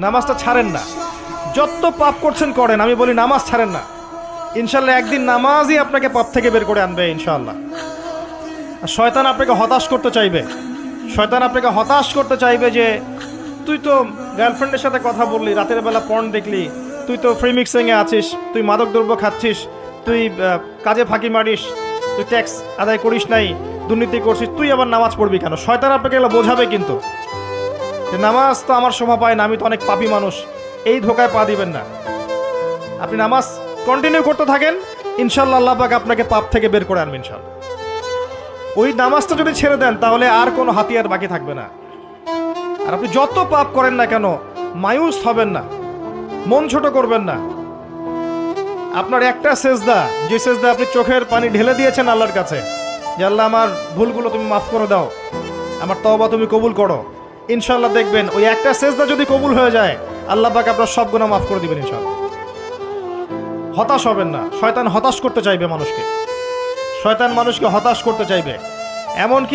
নামাজটা ছাড়েন না। যত পাপ করছেন করেন, আমি বলি নামাজ ছাড়েন না। ইনশাল্লাহ একদিন নামাজই আপনাকে পাপ থেকে বের করে আনবে ইনশাআল্লাহ। আর শয়তান আপনাকে হতাশ করতে চাইবে, শয়তান আপনাকে হতাশ করতে চাইবে যে তুই তো গার্লফ্রেন্ডের সাথে কথা বললি, রাতের বেলা পর্ন দেখলি, তুই তো ফ্রি মিক্সিংয়ে আছিস, তুই মাদক দ্রব্য খাচ্ছিস, তুই কাজে ফাঁকি মারিস, তুই ট্যাক্স আদায় করিস নাই, দুর্নীতি করছিস, তুই আবার নামাজ পড়বি কেন? শয়তান আপনাকে এগুলো বোঝাবে কিন্তু, যে নামাজ তো আমার শোভা পায় না, আমি তো অনেক পাপী মানুষ। এই ধোকায় পা দিবেন না। আপনি নামাজ কন্টিনিউ করতে থাকেন, ইনশাল্লাহ আল্লাহ পাক আপনাকে পাপ থেকে বের করে আনবেন ইনশাল্লাহ। ওই নামাজটা যদি ছেড়ে দেন তাহলে আর কোনো হাতিয়ার বাকি থাকবে না। আর আপনি যত পাপ করেন না কেন মায়ুস হবেন না, মন ছোট করবেন না। আপনার একটা সেজদা, যে সেজদা আপনি চোখের পানি ঢেলে দিয়েছেন আল্লাহর কাছে, যে আল্লাহ আমার ভুলগুলো তুমি মাফ করে দাও, আমার তওবা তুমি কবুল করো, ইনশাল্লাহ দেখবেন ওই একটা সেজদা যদি কবুল হয়ে যায় আল্লাহ পাক আপনার সব গুনাহ মাফ করে দিবেন ইনশাল্লাহ। হতাশ হবেন না। শয়তান হতাশ করতে চাইবে মানুষকে, শয়তান মানুষকে হতাশ করতে চাইবে। এমনকি